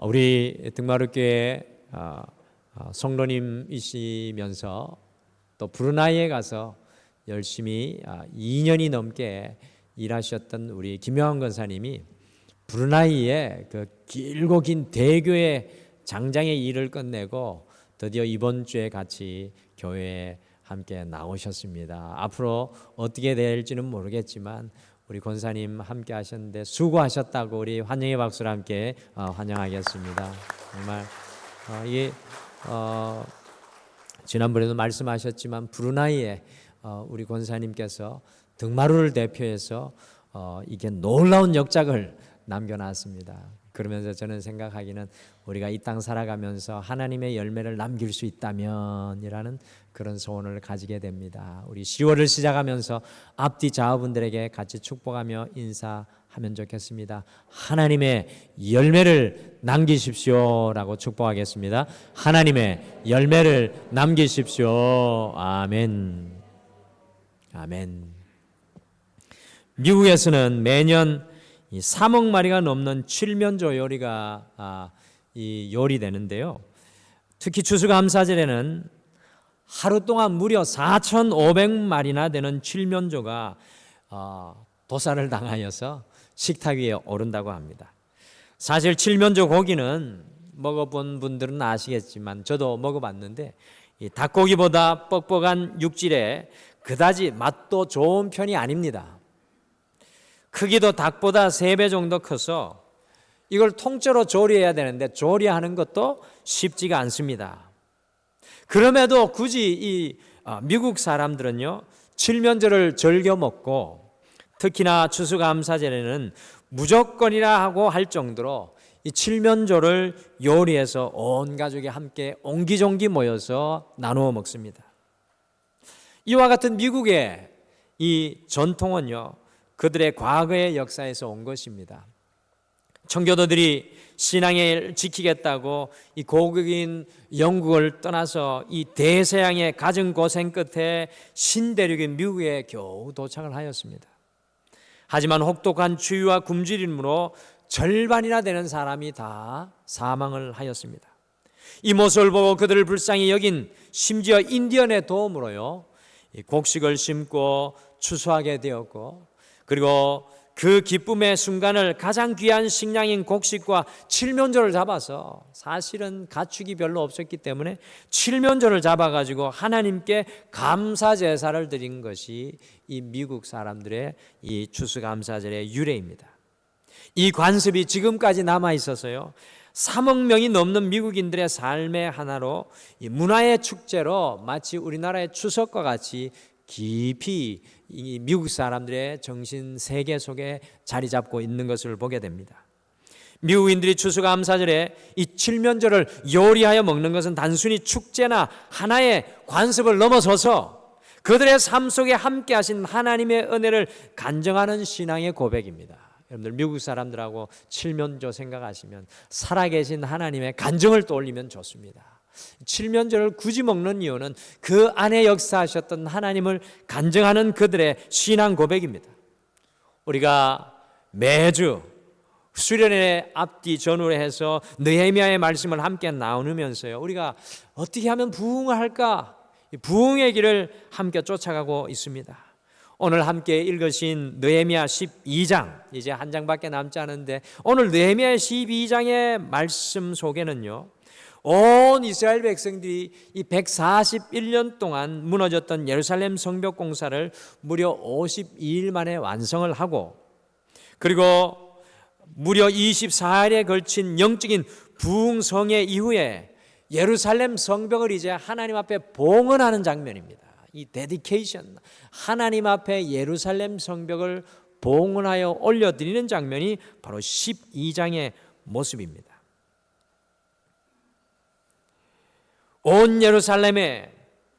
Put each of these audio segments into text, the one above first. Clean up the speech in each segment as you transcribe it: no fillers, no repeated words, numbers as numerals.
우리 등마루교회 성도님이시면서 또 브루나이에 가서 열심히 2년이 넘게 일하셨던 우리 김영환 권사님이 브루나이에 그 길고 긴 대교회 장장의 일을 끝내고 드디어 이번 주에 같이 교회에 함께 나오셨습니다. 앞으로 어떻게 될지는 모르겠지만 우리 권사님 함께 하셨는데 수고하셨다고 우리 환영의 박수로 함께 환영하겠습니다. 정말 지난번에도 말씀하셨지만 브루나이에 우리 권사님께서 등마루를 대표해서 이게 놀라운 역작을 남겨놨습니다. 그러면서 저는 생각하기는 우리가 이 땅 살아가면서 하나님의 열매를 남길 수 있다면이라는 그런 소원을 가지게 됩니다. 우리 10월을 시작하면서 앞뒤 좌우분들에게 같이 축복하며 인사하면 좋겠습니다. 하나님의 열매를 남기십시오라고 축복하겠습니다. 하나님의 열매를 남기십시오. 아멘. 아멘. 미국에서는 매년 3억 마리가 넘는 칠면조 요리가 요리되는데요. 특히 추수감사절에는 하루 동안 무려 4,500마리나 되는 칠면조가 도살을 당하여서 식탁 위에 오른다고 합니다. 사실 칠면조 고기는 먹어본 분들은 아시겠지만 저도 먹어봤는데 이 닭고기보다 뻑뻑한 육질에 그다지 맛도 좋은 편이 아닙니다. 크기도 닭보다 3배 정도 커서 이걸 통째로 조리해야 되는데 조리하는 것도 쉽지가 않습니다. 그럼에도 굳이 이 미국 사람들은요 칠면조를 즐겨 먹고 특히나 추수감사절에는 무조건이라 하고 할 정도로 이 칠면조를 요리해서 온 가족이 함께 옹기종기 모여서 나누어 먹습니다. 이와 같은 미국의 이 전통은요 그들의 과거의 역사에서 온 것입니다. 청교도들이 신앙을 지키겠다고 이 고국인 영국을 떠나서 이 대서양의 갖은 고생 끝에 신대륙인 미국에 겨우 도착을 하였습니다. 하지만 혹독한 추위와 굶주림으로 절반이나 되는 사람이 다 사망을 하였습니다. 이 모습을 보고 그들을 불쌍히 여긴 심지어 인디언의 도움으로요 곡식을 심고 추수하게 되었고 그리고 그 기쁨의 순간을 가장 귀한 식량인 곡식과 칠면조를 잡아서 사실은 가축이 별로 없었기 때문에 칠면조를 잡아가지고 하나님께 감사 제사를 드린 것이 이 미국 사람들의 이 추수감사절의 유래입니다. 이 관습이 지금까지 남아 있어서요 3억 명이 넘는 미국인들의 삶의 하나로 이 문화의 축제로 마치 우리나라의 추석과 같이 깊이 이 미국 사람들의 정신 세계 속에 자리 잡고 있는 것을 보게 됩니다. 미국인들이 추수감사절에 이 칠면조를 요리하여 먹는 것은 단순히 축제나 하나의 관습을 넘어서서 그들의 삶 속에 함께 하신 하나님의 은혜를 간증하는 신앙의 고백입니다. 여러분들 미국 사람들하고 칠면조 생각하시면 살아계신 하나님의 간증을 떠올리면 좋습니다. 칠면조를 굳이 먹는 이유는 그 안에 역사하셨던 하나님을 간증하는 그들의 신앙 고백입니다. 우리가 매주 수련회 앞뒤 전후를 해서 느헤미야의 말씀을 함께 나누면서요 우리가 어떻게 하면 부흥을 할까? 부흥의 길을 함께 쫓아가고 있습니다. 오늘 함께 읽으신 느헤미야 12장 이제 한 장밖에 남지 않은데 오늘 느헤미야 12장의 말씀 속에는요 온 이스라엘 백성들이 이 141년 동안 무너졌던 예루살렘 성벽 공사를 무려 52일 만에 완성을 하고 그리고 무려 24일에 걸친 영적인 부흥성회 이후에 예루살렘 성벽을 이제 하나님 앞에 봉헌하는 장면입니다. 이 데디케이션, 하나님 앞에 예루살렘 성벽을 봉헌하여 올려드리는 장면이 바로 12장의 모습입니다. 온 예루살렘에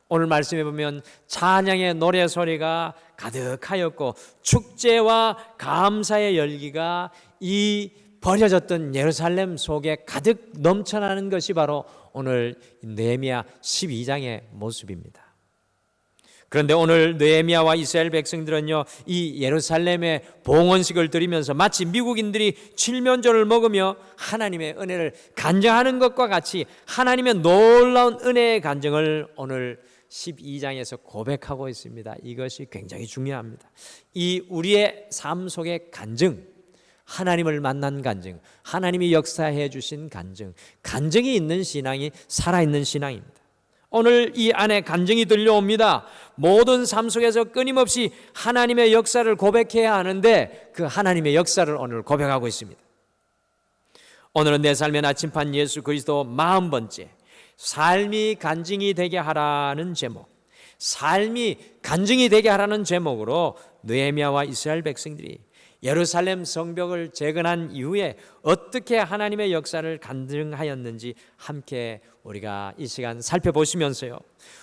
오늘 말씀해 보면 찬양의 노래 소리가 가득하였고 축제와 감사의 열기가 이 버려졌던 예루살렘 속에 가득 넘쳐나는 것이 바로 오늘 느헤미야 12장의 모습입니다. 그런데 오늘 느헤미야와 이스라엘 백성들은요, 이 예루살렘의 봉헌식을 드리면서 마치 미국인들이 칠면조를 먹으며 하나님의 은혜를 간증하는 것과 같이 하나님의 놀라운 은혜의 간증을 오늘 12장에서 고백하고 있습니다. 이것이 굉장히 중요합니다. 이 우리의 삶 속의 간증, 하나님을 만난 간증, 하나님이 역사해 주신 간증, 간증이 있는 신앙이 살아있는 신앙입니다. 오늘 이 안에 간증이 들려옵니다. 모든 삶 속에서 끊임없이 하나님의 역사를 고백해야 하는데 그 하나님의 역사를 오늘 고백하고 있습니다. 오늘은 내 삶의 나침판 예수 그리스도 40번째 삶이 간증이 되게 하라는 제목, 삶이 간증이 되게 하라는 제목으로 느헤미야와 이스라엘 백성들이 예루살렘 성벽을 재건한 이후에 어떻게 하나님의 역사를 간증하였는지 함께 우리가 이 시간 살펴보시면서요,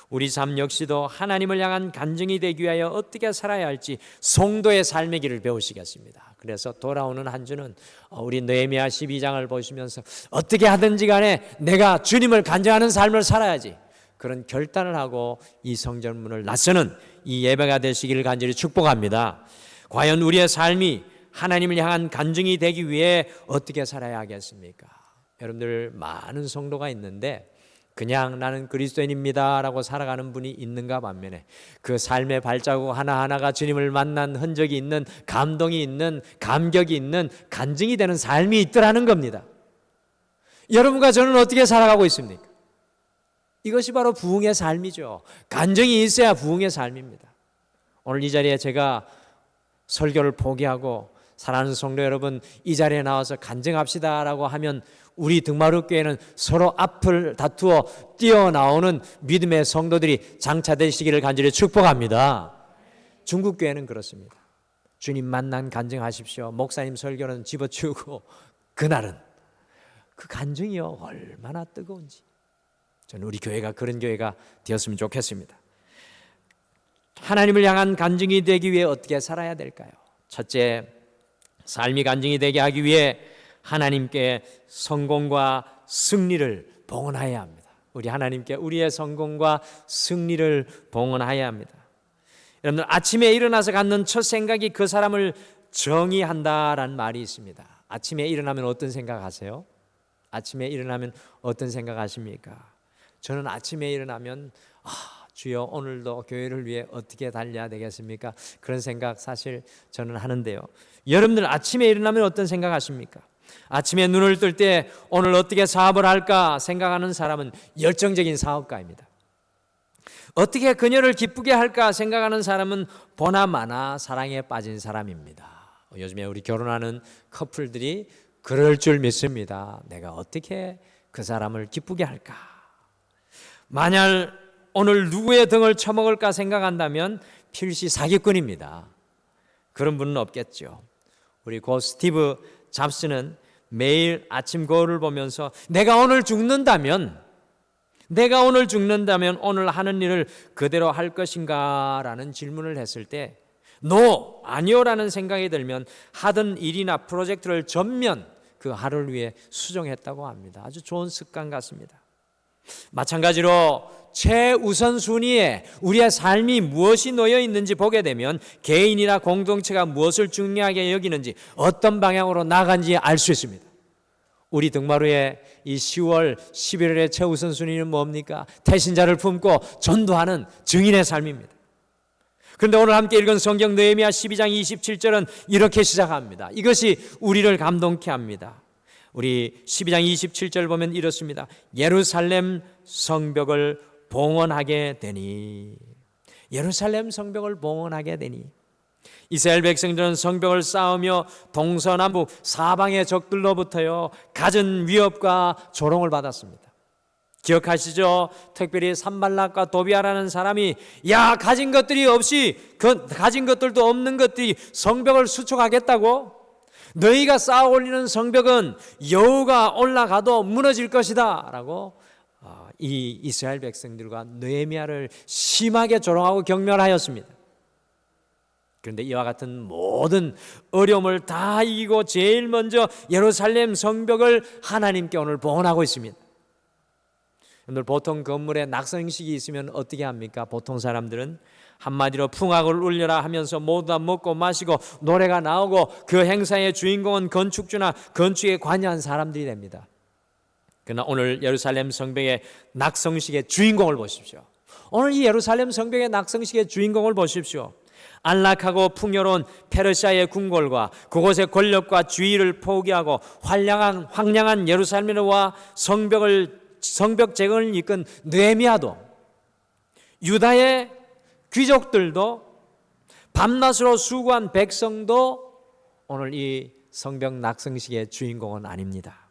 우리 삶 역시도 하나님을 향한 간증이 되기 위하여 어떻게 살아야 할지 성도의 삶의 길을 배우시겠습니다. 그래서 돌아오는 한 주는 우리 느헤미야 12장을 보시면서 어떻게 하든지 간에 내가 주님을 간증하는 삶을 살아야지, 그런 결단을 하고 이 성전문을 나서는 이 예배가 되시기를 간절히 축복합니다. 과연 우리의 삶이 하나님을 향한 간증이 되기 위해 어떻게 살아야 하겠습니까? 여러분들 많은 성도가 있는데 그냥 나는 그리스도인입니다 라고 살아가는 분이 있는가 반면에 그 삶의 발자국 하나하나가 주님을 만난 흔적이 있는, 감동이 있는, 감격이 있는, 간증이 되는 삶이 있더라는 겁니다. 여러분과 저는 어떻게 살아가고 있습니까? 이것이 바로 부흥의 삶이죠. 간증이 있어야 부흥의 삶입니다. 오늘 이 자리에 제가 설교를 포기하고 사랑하는 성도 여러분, 이 자리에 나와서 간증합시다라고 하면 우리 등마루교회는 서로 앞을 다투어 뛰어나오는 믿음의 성도들이 장차되시기를 간절히 축복합니다. 중국교회는 그렇습니다. 주님 만난 간증하십시오. 목사님 설교는 집어치우고 그날은 그 간증이요 얼마나 뜨거운지, 저는 우리 교회가 그런 교회가 되었으면 좋겠습니다. 하나님을 향한 간증이 되기 위해 어떻게 살아야 될까요? 첫째, 삶이 간증이 되게 하기 위해 하나님께 성공과 승리를 봉헌해야 합니다. 우리 하나님께 우리의 성공과 승리를 봉헌해야 합니다. 여러분들, 아침에 일어나서 갖는 첫 생각이 그 사람을 정의한다라는 말이 있습니다. 아침에 일어나면 어떤 생각하세요? 아침에 일어나면 어떤 생각하십니까? 저는 아침에 일어나면 주여 오늘도 교회를 위해 어떻게 달려야 되겠습니까? 그런 생각 사실 저는 하는데요. 여러분들 아침에 일어나면 어떤 생각하십니까? 아침에 눈을 뜰 때 오늘 어떻게 사업을 할까 생각하는 사람은 열정적인 사업가입니다. 어떻게 그녀를 기쁘게 할까 생각하는 사람은 보나마나 사랑에 빠진 사람입니다. 요즘에 우리 결혼하는 커플들이 그럴 줄 믿습니다. 내가 어떻게 그 사람을 기쁘게 할까? 만약 오늘 누구의 등을 쳐먹을까 생각한다면 필시 사기꾼입니다. 그런 분은 없겠죠. 우리 고 스티브 잡스는 매일 아침 거울을 보면서 내가 오늘 죽는다면 오늘 하는 일을 그대로 할 것인가 라는 질문을 했을 때 노, 아니요라는 생각이 들면 하던 일이나 프로젝트를 전면 그 하루를 위해 수정했다고 합니다. 아주 좋은 습관 같습니다. 마찬가지로 최우선 순위에 우리의 삶이 무엇이 놓여 있는지 보게 되면 개인이나 공동체가 무엇을 중요하게 여기는지, 어떤 방향으로 나간지 알 수 있습니다. 우리 등마루의 이 10월, 11월의 최우선 순위는 뭡니까? 태신자를 품고 전도하는 증인의 삶입니다. 그런데 오늘 함께 읽은 성경 느헤미야 12장 27절은 이렇게 시작합니다. 이것이 우리를 감동케 합니다. 우리 12장 27절 보면 이렇습니다. 예루살렘 성벽을 봉헌하게 되니, 예루살렘 성벽을 봉헌하게 되니. 이스라엘 백성들은 성벽을 쌓으며 동서남북 사방의 적들로부터요 갖은 위협과 조롱을 받았습니다. 기억하시죠? 특별히 산발락과 도비아라는 사람이 야, 가진 것들이 없이 가진 것들도 없는 것들이 성벽을 수축하겠다고? 너희가 쌓아 올리는 성벽은 여호가 올라가도 무너질 것이다 라고 이 이스라엘 백성들과 느헤미야를 심하게 조롱하고 경멸하였습니다. 그런데 이와 같은 모든 어려움을 다 이기고 제일 먼저 예루살렘 성벽을 하나님께 오늘 봉헌하고 있습니다. 여러분들 보통 건물에 낙성식이 있으면 어떻게 합니까? 보통 사람들은 한마디로 풍악을 울려라 하면서 모두 다 먹고 마시고 노래가 나오고 그 행사의 주인공은 건축주나 건축에 관여한 사람들이 됩니다. 그러나 오늘 예루살렘 성벽의 낙성식의 주인공을 보십시오. 오늘 이 예루살렘 성벽의 낙성식의 주인공을 보십시오. 안락하고 풍요로운 페르시아의 궁궐과 그곳의 권력과 주의를 포기하고 황량한 예루살렘과 성벽 재건을 이끈 느헤미야도, 유다의 귀족들도, 밤낮으로 수고한 백성도 오늘 이 성벽 낙성식의 주인공은 아닙니다.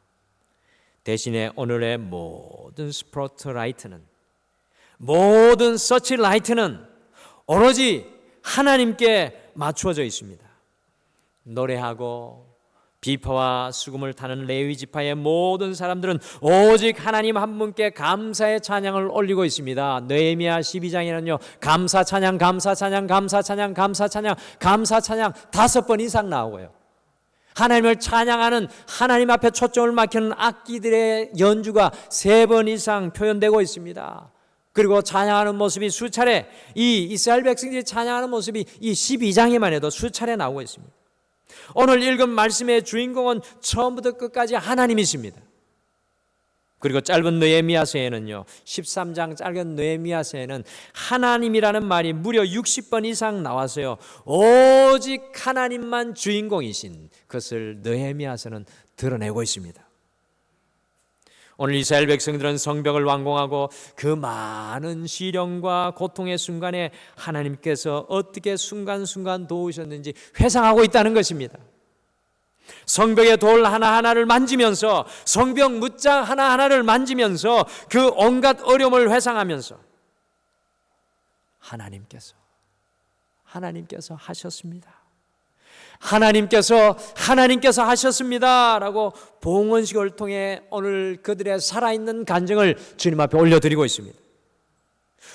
대신에 오늘의 모든 스포트라이트는, 모든 서치라이트는 오로지 하나님께 맞추어져 있습니다. 노래하고 비파와 수금을 타는 레위 지파의 모든 사람들은 오직 하나님 한 분께 감사의 찬양을 올리고 있습니다. 느헤미야 12장에는요 감사 찬양, 감사 찬양, 감사 찬양, 감사 찬양, 감사 찬양 5번 이상 나오고요. 하나님을 찬양하는, 하나님 앞에 초점을 맞추는 악기들의 연주가 3번 이상 표현되고 있습니다. 그리고 찬양하는 모습이 수차례, 이 이스라엘 백성들이 찬양하는 모습이 이 12장에만 해도 수차례 나오고 있습니다. 오늘 읽은 말씀의 주인공은 처음부터 끝까지 하나님이십니다. 그리고 짧은 느헤미야서에는요 13장 짧은 느헤미야서에는 하나님이라는 말이 무려 60번 이상 나와서요 오직 하나님만 주인공이신 것을 느헤미야서는 드러내고 있습니다. 오늘 이스라엘 백성들은 성벽을 완공하고 그 많은 시련과 고통의 순간에 하나님께서 어떻게 순간순간 도우셨는지 회상하고 있다는 것입니다. 성벽의 돌 하나하나를 만지면서, 성벽 무장 하나하나를 만지면서 그 온갖 어려움을 회상하면서 하나님께서 하셨습니다. 하나님께서 하셨습니다라고 봉헌식을 통해 오늘 그들의 살아있는 간증을 주님 앞에 올려드리고 있습니다.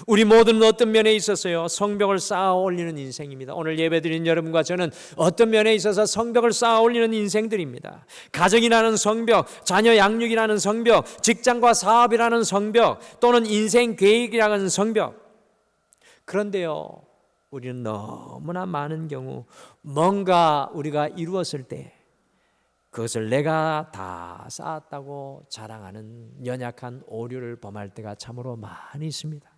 우리 모두는 어떤 면에 있어서요 성벽을 쌓아 올리는 인생입니다. 오늘 예배드린 여러분과 저는 어떤 면에 있어서 성벽을 쌓아 올리는 인생들입니다. 가정이라는 성벽, 자녀 양육이라는 성벽, 직장과 사업이라는 성벽, 또는 인생 계획이라는 성벽. 그런데요 우리는 너무나 많은 경우 뭔가 우리가 이루었을 때 그것을 내가 다 쌓았다고 자랑하는 연약한 오류를 범할 때가 참으로 많이 있습니다.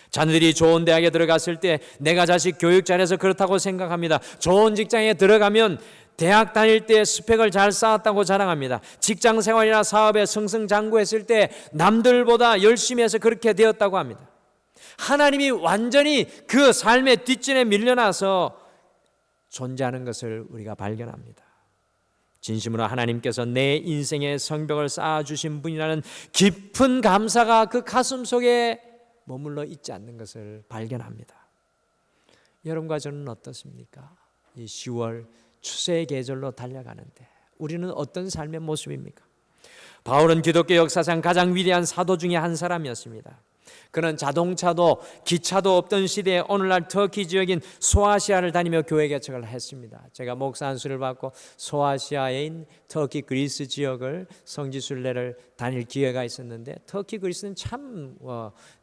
자녀들이 좋은 대학에 들어갔을 때 내가 자식 교육 잘해서 그렇다고 생각합니다. 좋은 직장에 들어가면 대학 다닐 때 스펙을 잘 쌓았다고 자랑합니다. 직장 생활이나 사업에 승승장구했을 때 남들보다 열심히 해서 그렇게 되었다고 합니다. 하나님이 완전히 그 삶의 뒷전에 밀려나서 존재하는 것을 우리가 발견합니다. 진심으로 하나님께서 내 인생의 성벽을 쌓아주신 분이라는 깊은 감사가 그 가슴 속에 머물러 있지 않는 것을 발견합니다. 여러분과 저는 어떻습니까? 이 10월 추수의 계절로 달려가는데 우리는 어떤 삶의 모습입니까? 바울은 기독교 역사상 가장 위대한 사도 중에 한 사람이었습니다. 그는 자동차도 기차도 없던 시대에 오늘날 터키 지역인 소아시아를 다니며 교회 개척을 했습니다. 제가 목사 안수를 받고 소아시아인 터키 그리스 지역을 성지순례를 다닐 기회가 있었는데 터키 그리스는 참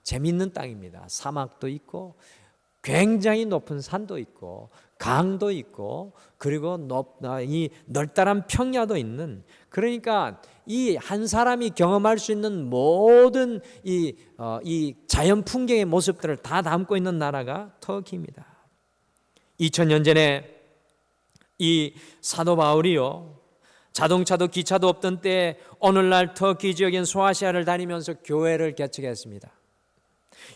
재미있는 땅입니다. 사막도 있고 굉장히 높은 산도 있고 강도 있고 그리고 이 널따란 평야도 있는, 그러니까 이 한 사람이 경험할 수 있는 모든 이 자연 풍경의 모습들을 다 담고 있는 나라가 터키입니다. 2000년 전에 이 사도 바울이요 자동차도 기차도 없던 때 오늘날 터키 지역인 소아시아를 다니면서 교회를 개척했습니다.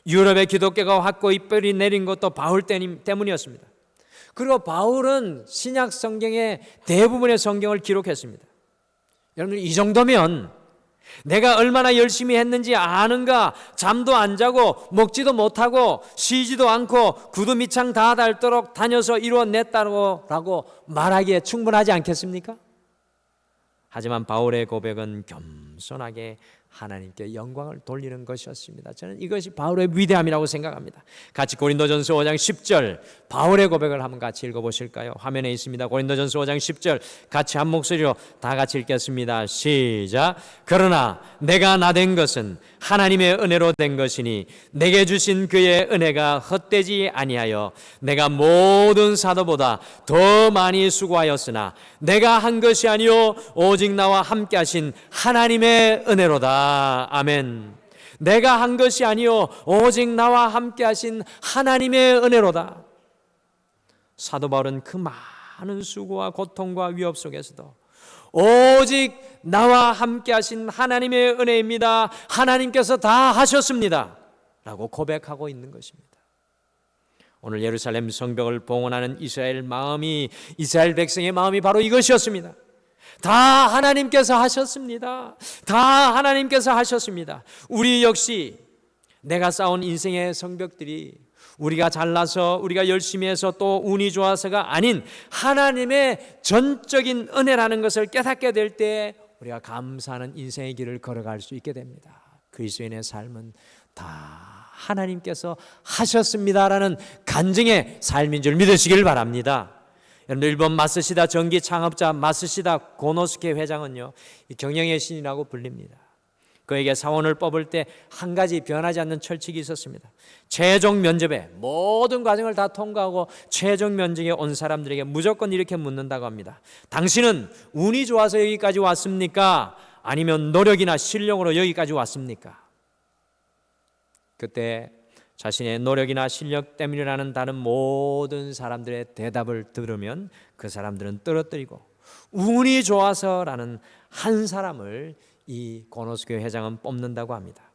유럽의 기독교가 확고히 뿌리 내린 것도 바울 때문이었습니다. 그리고 바울은 신약 성경의 대부분의 성경을 기록했습니다. 여러분 이 정도면 내가 얼마나 열심히 했는지 아는가? 잠도 안 자고 먹지도 못하고 쉬지도 않고 구두 밑창 다 닳도록 다녀서 이루어냈다고 말하기에 충분하지 않겠습니까? 하지만 바울의 고백은 겸손하게 하나님께 영광을 돌리는 것이었습니다. 저는 이것이 바울의 위대함이라고 생각합니다. 같이 고린도전서 5장 10절 바울의 고백을 한번 같이 읽어보실까요? 화면에 있습니다. 고린도전서 5장 10절 같이 한 목소리로 다 같이 읽겠습니다. 시작. 그러나 내가 나된 것은 하나님의 은혜로 된 것이니 내게 주신 그의 은혜가 헛되지 아니하여 내가 모든 사도보다 더 많이 수고하였으나 내가 한 것이 아니요 오직 나와 함께 하신 하나님의 은혜로다. 아멘. 내가 한 것이 아니요 오직 나와 함께 하신 하나님의 은혜로다. 사도 바울은 그 많은 수고와 고통과 위협 속에서도 오직 나와 함께 하신 하나님의 은혜입니다. 하나님께서 다 하셨습니다. 라고 고백하고 있는 것입니다. 오늘 예루살렘 성벽을 봉헌하는 이스라엘 백성의 마음이 바로 이것이었습니다. 다 하나님께서 하셨습니다. 다 하나님께서 하셨습니다. 우리 역시 내가 쌓은 인생의 성벽들이 우리가 잘나서 우리가 열심히 해서 또 운이 좋아서가 아닌 하나님의 전적인 은혜라는 것을 깨닫게 될 때 우리가 감사하는 인생의 길을 걸어갈 수 있게 됩니다. 그리스도인의 삶은 다 하나님께서 하셨습니다라는 간증의 삶인 줄 믿으시길 바랍니다. 여러분들 일본 마쓰시다 전기 창업자 마쓰시다 고노스케 회장은요, 경영의 신이라고 불립니다. 그에게 사원을 뽑을 때 한 가지 변하지 않는 철칙이 있었습니다. 최종 면접에 모든 과정을 다 통과하고 최종 면접에 온 사람들에게 무조건 이렇게 묻는다고 합니다. 당신은 운이 좋아서 여기까지 왔습니까? 아니면 노력이나 실력으로 여기까지 왔습니까? 그때 자신의 노력이나 실력 때문이라는 다른 모든 사람들의 대답을 들으면 그 사람들은 떨어뜨리고 운이 좋아서라는 한 사람을 이 고노스케 회장은 뽑는다고 합니다.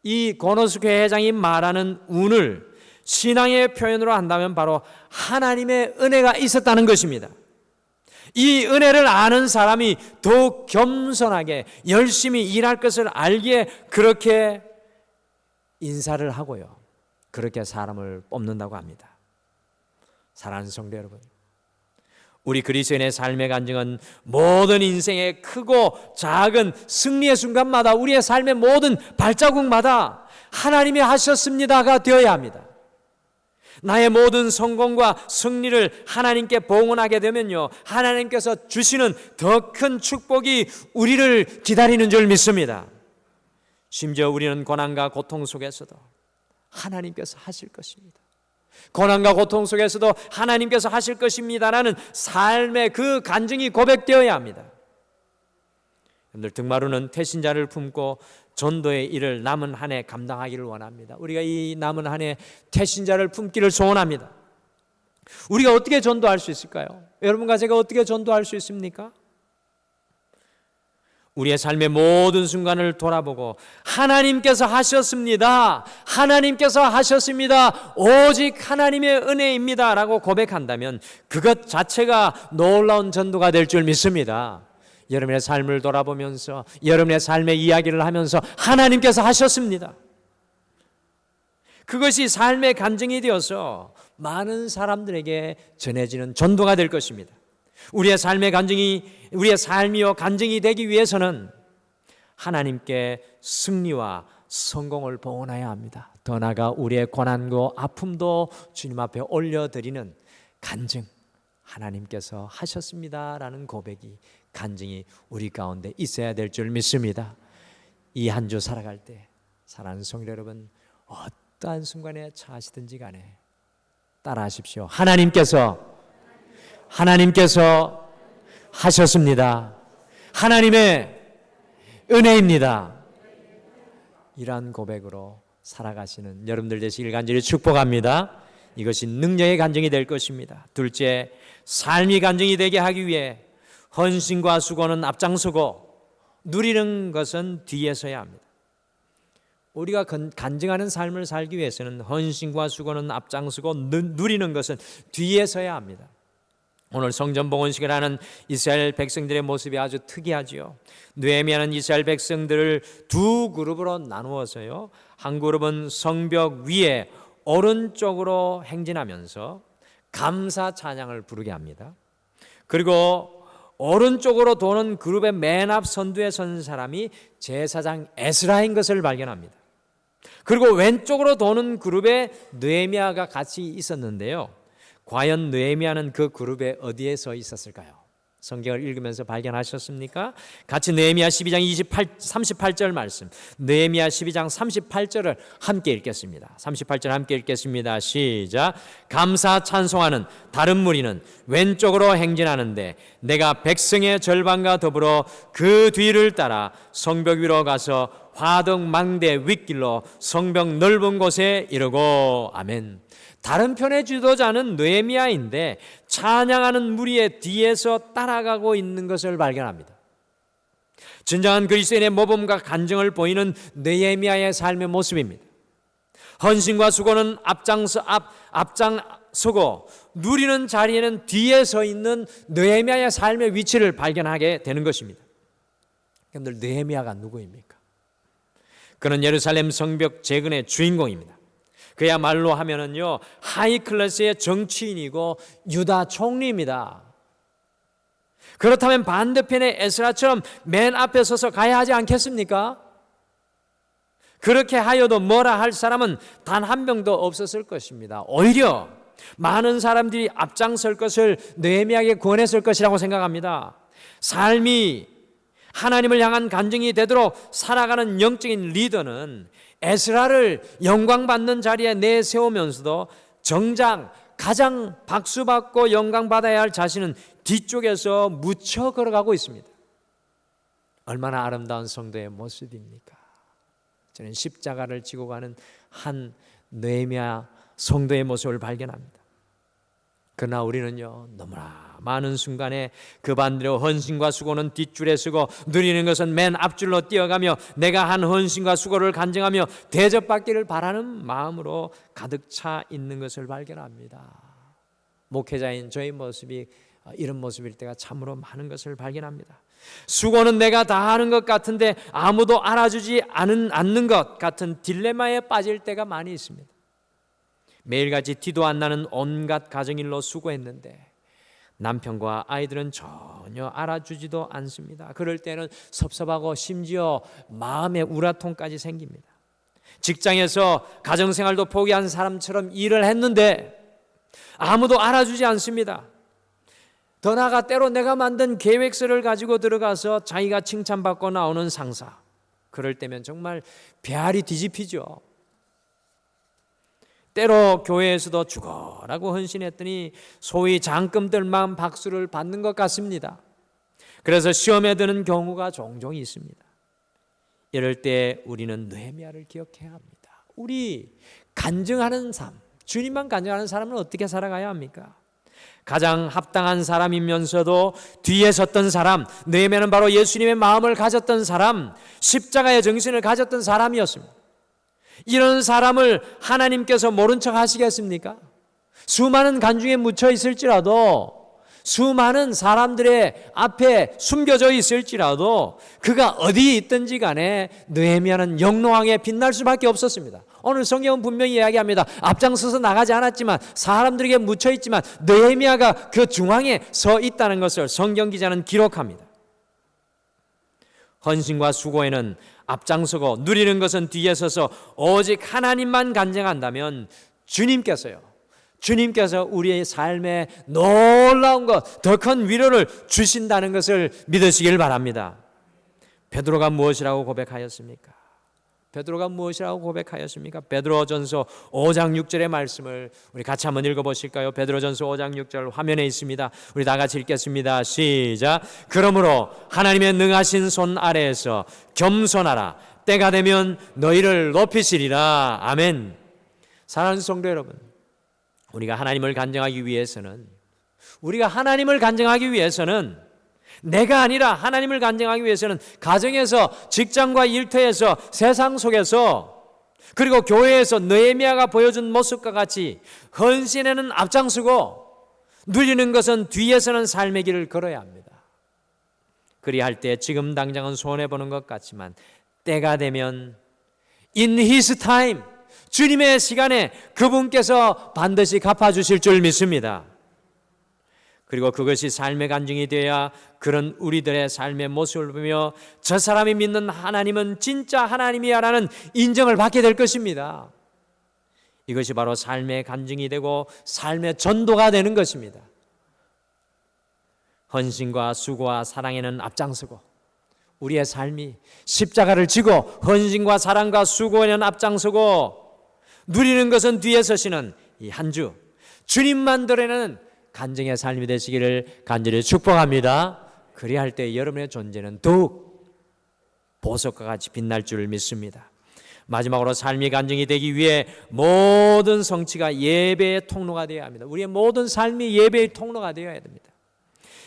이 고노스케 회장이 말하는 운을 신앙의 표현으로 한다면 바로 하나님의 은혜가 있었다는 것입니다. 이 은혜를 아는 사람이 더욱 겸손하게 열심히 일할 것을 알기에 그렇게 인사를 하고요, 그렇게 사람을 뽑는다고 합니다. 사랑하는 성도 여러분, 우리 그리스도인의 삶의 간증은 모든 인생의 크고 작은 승리의 순간마다 우리의 삶의 모든 발자국마다 하나님이 하셨습니다가 되어야 합니다. 나의 모든 성공과 승리를 하나님께 봉헌하게 되면요, 하나님께서 주시는 더 큰 축복이 우리를 기다리는 줄 믿습니다. 심지어 우리는 고난과 고통 속에서도 하나님께서 하실 것입니다. 고난과 고통 속에서도 하나님께서 하실 것입니다라는 삶의 그 간증이 고백되어야 합니다. 여러분들, 등마루는 태신자를 품고 전도의 일을 남은 한 해 감당하기를 원합니다. 우리가 이 남은 한 해 태신자를 품기를 소원합니다. 우리가 어떻게 전도할 수 있을까요? 여러분과 제가 어떻게 전도할 수 있습니까? 우리의 삶의 모든 순간을 돌아보고 하나님께서 하셨습니다, 하나님께서 하셨습니다, 오직 하나님의 은혜입니다 라고 고백한다면 그것 자체가 놀라운 전도가 될 줄 믿습니다. 여러분의 삶을 돌아보면서 여러분의 삶의 이야기를 하면서 하나님께서 하셨습니다, 그것이 삶의 간증이 되어서 많은 사람들에게 전해지는 전도가 될 것입니다. 우리의 삶의 간증이, 우리의 삶이요 간증이 되기 위해서는 하나님께 승리와 성공을 봉헌해야 합니다. 더 나아가 우리의 고난과 아픔도 주님 앞에 올려드리는 간증, 하나님께서 하셨습니다라는 고백이, 간증이 우리 가운데 있어야 될 줄 믿습니다. 이 한 주 살아갈 때 사랑하는 성도 여러분, 어떠한 순간에 처하시든지 간에 따라하십시오. 하나님께서 하셨습니다. 하나님의 은혜입니다. 이러한 고백으로 살아가시는 여러분들 되시길 간절히 축복합니다. 이것이 능력의 간증이 될 것입니다. 둘째, 삶이 간증이 되게 하기 위해 헌신과 수고는 앞장서고 누리는 것은 뒤에서야 합니다. 우리가 간증하는 삶을 살기 위해서는 헌신과 수고는 앞장서고 누리는 것은 뒤에서야 합니다. 오늘 성전 봉헌식을 하는 이스라엘 백성들의 모습이 아주 특이하지요. 느헤미야는 이스라엘 백성들을 두 그룹으로 나누어서요, 한 그룹은 성벽 위에 오른쪽으로 행진하면서 감사 찬양을 부르게 합니다. 그리고 오른쪽으로 도는 그룹의 맨 앞 선두에 선 사람이 제사장 에스라인 것을 발견합니다. 그리고 왼쪽으로 도는 그룹에 느헤미야가 같이 있었는데요. 과연 느헤미야는 그 그룹에 어디에 서 있었을까요? 성경을 읽으면서 발견하셨습니까? 같이 느헤미야 12장 38절 말씀, 느헤미야 12장 38절을 함께 읽겠습니다. 38절 함께 읽겠습니다. 시작. 감사 찬송하는 다른 무리는 왼쪽으로 행진하는데 내가 백성의 절반과 더불어 그 뒤를 따라 성벽 위로 가서 화덕 망대 윗길로 성벽 넓은 곳에 이르고. 아멘. 다른 편의 지도자는 느헤미야인데 찬양하는 무리의 뒤에서 따라가고 있는 것을 발견합니다. 진정한 그리스도인의 모범과 간증을 보이는 느헤미야의 삶의 모습입니다. 헌신과 수고는 앞장서고 누리는 자리에는 뒤에 서 있는 느헤미야의 삶의 위치를 발견하게 되는 것입니다. 여러분들, 느헤미야가 누구입니까? 그는 예루살렘 성벽 재건의 주인공입니다. 그야말로 하면은요, 하이 클래스의 정치인이고 유다 총리입니다. 그렇다면 반대편의 에스라처럼 맨 앞에 서서 가야 하지 않겠습니까? 그렇게 하여도 뭐라 할 사람은 단 한 명도 없었을 것입니다. 오히려 많은 사람들이 앞장설 것을 느헤미야에게 권했을 것이라고 생각합니다. 삶이 하나님을 향한 간증이 되도록 살아가는 영적인 리더는 에스라를 영광받는 자리에 내세우면서도 정작 가장 박수받고 영광받아야 할 자신은 뒤쪽에서 묻혀 걸어가고 있습니다. 얼마나 아름다운 성도의 모습입니까? 저는 십자가를 지고 가는 한 느헤미야 성도의 모습을 발견합니다. 그러나 우리는요, 너무나 많은 순간에 그 반대로 헌신과 수고는 뒷줄에 서고 누리는 것은 맨 앞줄로 뛰어가며 내가 한 헌신과 수고를 간증하며 대접받기를 바라는 마음으로 가득 차 있는 것을 발견합니다. 목회자인 저의 모습이 이런 모습일 때가 참으로 많은 것을 발견합니다. 수고는 내가 다 하는 것 같은데 아무도 알아주지 않는 것 같은 딜레마에 빠질 때가 많이 있습니다. 매일같이 티도 안 나는 온갖 가정일로 수고했는데 남편과 아이들은 전혀 알아주지도 않습니다. 그럴 때는 섭섭하고 심지어 마음의 우라통까지 생깁니다. 직장에서 가정생활도 포기한 사람처럼 일을 했는데 아무도 알아주지 않습니다. 더 나아가 때로 내가 만든 계획서를 가지고 들어가서 자기가 칭찬받고 나오는 상사, 그럴 때면 정말 배알이 뒤집히죠. 때로 교회에서도 죽어라고 헌신했더니 소위 장금들만 박수를 받는 것 같습니다. 그래서 시험에 드는 경우가 종종 있습니다. 이럴 때 우리는 느헤미야를 기억해야 합니다. 우리 간증하는 삶, 주님만 간증하는 사람은 어떻게 살아가야 합니까? 가장 합당한 사람이면서도 뒤에 섰던 사람, 느헤미야는 바로 예수님의 마음을 가졌던 사람, 십자가의 정신을 가졌던 사람이었습니다. 이런 사람을 하나님께서 모른 척 하시겠습니까? 수많은 간증에 묻혀 있을지라도, 수많은 사람들의 앞에 숨겨져 있을지라도 그가 어디에 있든지 간에 느헤미야는 영롱하게 빛날 수밖에 없었습니다. 오늘 성경은 분명히 이야기합니다. 앞장서서 나가지 않았지만 사람들에게 묻혀 있지만 느헤미야가 그 중앙에 서 있다는 것을 성경 기자는 기록합니다. 헌신과 수고에는 앞장서고 누리는 것은 뒤에 서서 오직 하나님만 간증한다면 주님께서 우리의 삶에 놀라운 것, 더 큰 위로를 주신다는 것을 믿으시길 바랍니다. 베드로가 무엇이라고 고백하였습니까? 베드로전서 5장 6절의 말씀을 우리 같이 한번 읽어보실까요? 베드로전서 5장 6절 화면에 있습니다. 우리 다 같이 읽겠습니다. 시작. 그러므로 하나님의 능하신 손 아래에서 겸손하라. 때가 되면 너희를 높이시리라. 아멘. 사랑하는 성도 여러분, 우리가 하나님을 간증하기 위해서는 내가 아니라 하나님을 간증하기 위해서는 가정에서, 직장과 일터에서, 세상 속에서, 그리고 교회에서 느헤미야가 보여준 모습과 같이 헌신에는 앞장서고 누리는 것은 뒤에서는 삶의 길을 걸어야 합니다. 그리할 때 지금 당장은 손해보는 것 같지만 때가 되면 in his time, 주님의 시간에 그분께서 반드시 갚아주실 줄 믿습니다. 그리고 그것이 삶의 간증이 되어야 그런 우리들의 삶의 모습을 보며 저 사람이 믿는 하나님은 진짜 하나님이야라는 인정을 받게 될 것입니다. 이것이 바로 삶의 간증이 되고 삶의 전도가 되는 것입니다. 헌신과 수고와 사랑에는 앞장서고 우리의 삶이 십자가를 지고 헌신과 사랑과 수고에는 앞장서고 누리는 것은 뒤에 서시는 이 한 주 주님만 드러내는 간증의 삶이 되시기를 간절히 축복합니다. 그리할 때 여러분의 존재는 더욱 보석과 같이 빛날 줄 믿습니다. 마지막으로 삶이 간증이 되기 위해 모든 성취가 예배의 통로가 되어야 합니다. 우리의 모든 삶이 예배의 통로가 되어야 됩니다.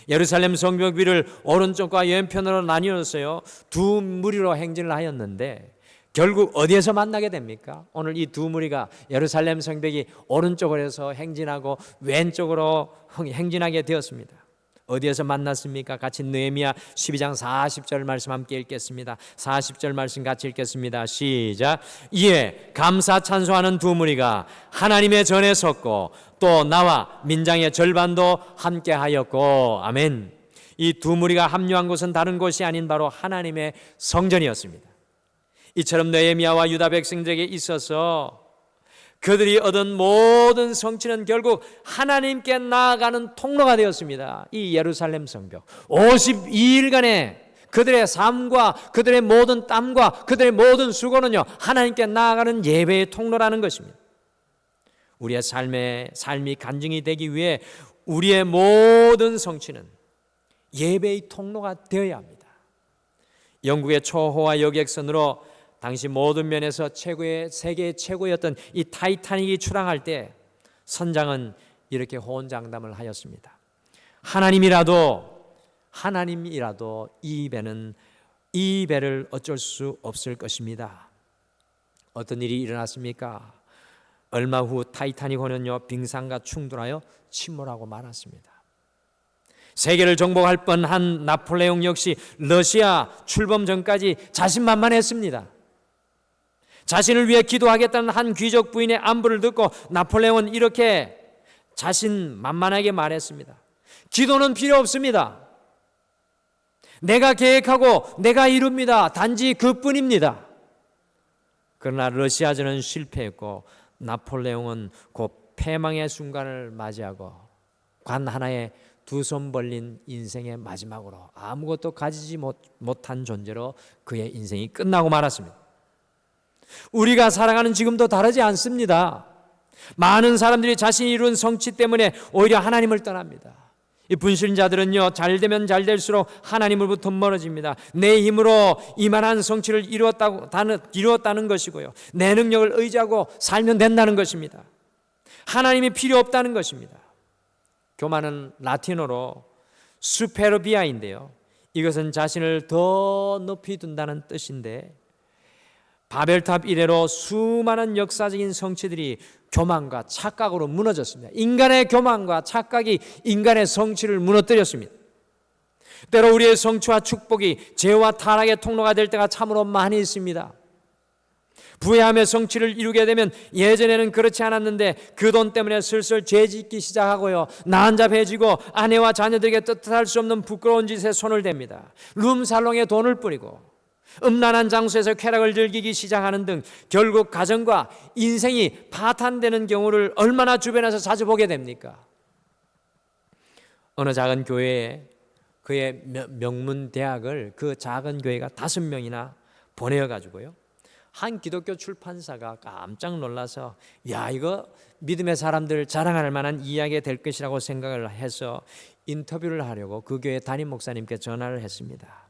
예루살렘 성벽 위를 오른쪽과 왼편으로 나뉘었어요. 두 무리로 행진을 하였는데 결국 어디에서 만나게 됩니까? 오늘 이 두 무리가 예루살렘 성벽이 오른쪽으로 해서 행진하고 왼쪽으로 행진하게 되었습니다. 어디에서 만났습니까? 같이 느헤미야 12장 40절 말씀 함께 읽겠습니다. 40절 말씀 같이 읽겠습니다. 시작. 이에 감사 찬송하는 두 무리가 하나님의 전에 섰고 또 나와 민장의 절반도 함께 하였고. 아멘. 이 두 무리가 합류한 곳은 다른 곳이 아닌 바로 하나님의 성전이었습니다. 이처럼 느헤미야와 유다 백성들에게 있어서 그들이 얻은 모든 성취는 결국 하나님께 나아가는 통로가 되었습니다. 이 예루살렘 성벽 52일간의 그들의 삶과 그들의 모든 땀과 그들의 모든 수고는요 하나님께 나아가는 예배의 통로라는 것입니다. 우리의 삶이 간증이 되기 위해 우리의 모든 성취는 예배의 통로가 되어야 합니다. 영국의 초호화 여객선으로 당시 모든 면에서 세계 최고였던 이 타이타닉이 출항할 때 선장은 이렇게 호언장담을 하였습니다. 하나님이라도 이 배를 어쩔 수 없을 것입니다. 어떤 일이 일어났습니까? 얼마 후 타이타닉호는요 빙산과 충돌하여 침몰하고 말았습니다. 세계를 정복할 뻔한 나폴레옹 역시 러시아 출범 전까지 자신만만했습니다. 자신을 위해 기도하겠다는 한 귀족 부인의 안부를 듣고 나폴레옹은 이렇게 자신만만하게 말했습니다. 기도는 필요 없습니다. 내가 계획하고 내가 이룹니다. 단지 그뿐입니다. 그러나 러시아전은 실패했고 나폴레옹은 곧 패망의 순간을 맞이하고 관 하나에 두 손 벌린 인생의 마지막으로 아무것도 가지지 못한 존재로 그의 인생이 끝나고 말았습니다. 우리가 살아가는 지금도 다르지 않습니다. 많은 사람들이 자신이 이룬 성취 때문에 오히려 하나님을 떠납니다. 이 분신자들은요 잘 되면 잘 될수록 하나님으로부터 멀어집니다. 내 힘으로 이만한 성취를 이루었다는 것이고요, 내 능력을 의지하고 살면 된다는 것입니다. 하나님이 필요 없다는 것입니다. 교만은 라틴어로 수페르비아인데요, 이것은 자신을 더 높이 둔다는 뜻인데 바벨탑 이래로 수많은 역사적인 성취들이 교만과 착각으로 무너졌습니다. 인간의 교만과 착각이 인간의 성취를 무너뜨렸습니다. 때로 우리의 성취와 축복이 죄와 타락의 통로가 될 때가 참으로 많이 있습니다. 부해함의 성취를 이루게 되면 예전에는 그렇지 않았는데 그 돈 때문에 슬슬 죄짓기 시작하고요, 난잡해지고 아내와 자녀들에게 뜻할 수 없는 부끄러운 짓에 손을 댑니다. 룸살롱에 돈을 뿌리고 음란한 장소에서 쾌락을 즐기기 시작하는 등 결국 가정과 인생이 파탄되는 경우를 얼마나 주변에서 자주 보게 됩니까? 어느 작은 교회에 그의 명문 대학을 그 작은 교회가 5명이나 보내어 가지고요, 한 기독교 출판사가 깜짝 놀라서 야, 이거 믿음의 사람들 자랑할 만한 이야기가 될 것이라고 생각을 해서 인터뷰를 하려고 그 교회 담임 목사님께 전화를 했습니다.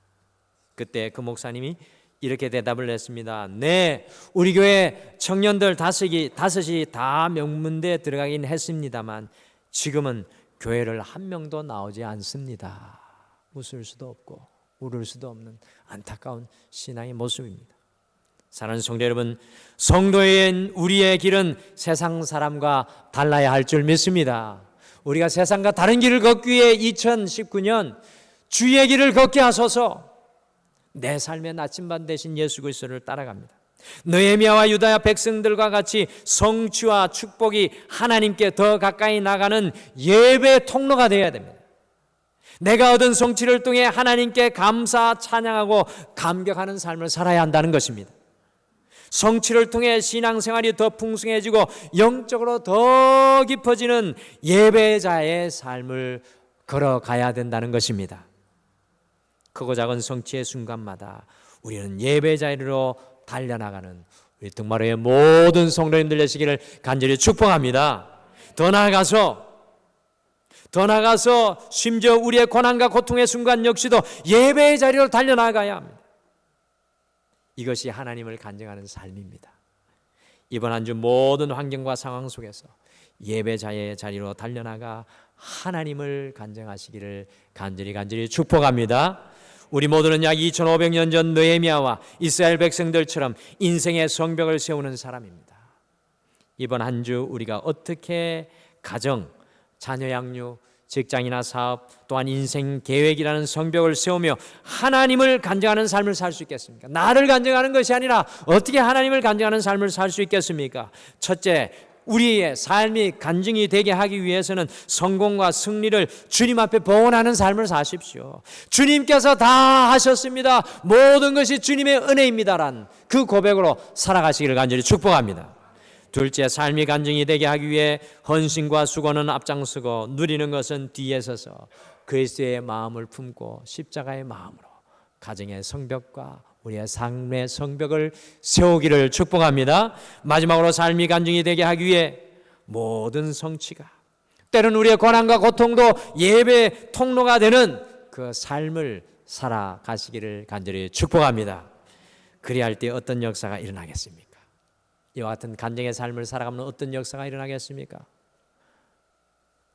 그때 그 목사님이 이렇게 대답을 했습니다. 네, 우리 교회 청년들 다섯이 다 명문대에 들어가긴 했습니다만 지금은 교회를 한 명도 나오지 않습니다. 웃을 수도 없고 울을 수도 없는 안타까운 신앙의 모습입니다. 사랑하는 성도 여러분, 성도인 우리의 길은 세상 사람과 달라야 할 줄 믿습니다. 우리가 세상과 다른 길을 걷기 위해 2019년 주의 길을 걷게 하소서. 내 삶의 나침반 대신 예수 그리스도를 따라갑니다. 느헤미야와 유다 백성들과 같이 성취와 축복이 하나님께 더 가까이 나가는 예배 통로가 되어야 됩니다. 내가 얻은 성취를 통해 하나님께 감사, 찬양하고 감격하는 삶을 살아야 한다는 것입니다. 성취를 통해 신앙생활이 더 풍성해지고 영적으로 더 깊어지는 예배자의 삶을 걸어가야 된다는 것입니다. 크고 작은 성취의 순간마다 우리는 예배자리로 달려나가는 우리 등마루의 모든 성도님들 되시기를 간절히 축복합니다. 더 나아가서 심지어 우리의 고난과 고통의 순간 역시도 예배의 자리로 달려나가야 합니다. 이것이 하나님을 간증하는 삶입니다. 이번 한 주 모든 환경과 상황 속에서 예배자의 자리로 달려나가 하나님을 간증하시기를 간절히 축복합니다. 우리 모두는 약 2500년 전 느헤미야와 이스라엘 백성들처럼 인생의 성벽을 세우는 사람입니다. 이번 한 주 우리가 어떻게 가정, 자녀 양육, 직장이나 사업, 또한 인생 계획이라는 성벽을 세우며 하나님을 간증하는 삶을 살 수 있겠습니까? 나를 간증하는 것이 아니라 어떻게 하나님을 간증하는 삶을 살 수 있겠습니까? 첫째, 우리의 삶이 간증이 되게 하기 위해서는 성공과 승리를 주님 앞에 번하는 삶을 사십시오. 주님께서 다 하셨습니다. 모든 것이 주님의 은혜입니다란 그 고백으로 살아가시기를 간절히 축복합니다. 둘째, 삶이 간증이 되게 하기 위해 헌신과 수고는 앞장서고 누리는 것은 뒤에 서서 그리스도의 마음을 품고 십자가의 마음으로 가정의 성벽과 우리의 삶의 성벽을 세우기를 축복합니다. 마지막으로 삶이 간증이 되게 하기 위해 모든 성취가, 때로는 우리의 고난과 고통도 예배의 통로가 되는 그 삶을 살아가시기를 간절히 축복합니다. 그리할 때 어떤 역사가 일어나겠습니까? 이와 같은 간증의 삶을 살아가면 어떤 역사가 일어나겠습니까?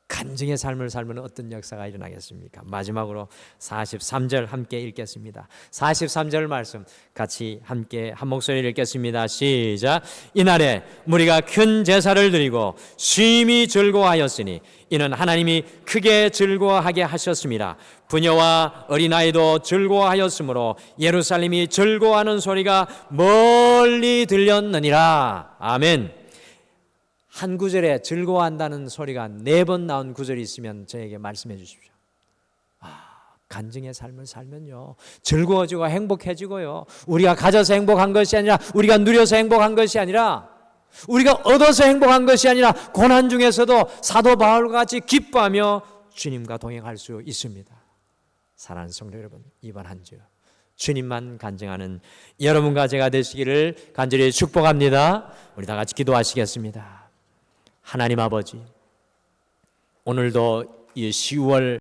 간증의 삶을 살면 어떤 역사가 일어나겠습니까? 마지막으로 43절 함께 읽겠습니다. 43절 말씀 같이 함께 한 목소리를 읽겠습니다. 시작. 이날에 무리가 큰 제사를 드리고 심히 즐거워하였으니 이는 하나님이 크게 즐거워하게 하셨습니다. 부녀와 어린아이도 즐거워하였으므로 예루살렘이 즐거워하는 소리가 멀리 들렸느니라. 아멘. 한 구절에 즐거워한다는 소리가 4번 나온 구절이 있으면 저에게 말씀해 주십시오. 간증의 삶을 살면요 즐거워지고 행복해지고요, 우리가 가져서 행복한 것이 아니라, 우리가 누려서 행복한 것이 아니라, 우리가 얻어서 행복한 것이 아니라 고난 중에서도 사도 바울과 같이 기뻐하며 주님과 동행할 수 있습니다. 사랑하는 성도 여러분, 이번 한 주 주님만 간증하는 여러분과 제가 되시기를 간절히 축복합니다. 우리 다 같이 기도하시겠습니다. 하나님 아버지, 오늘도 이 10월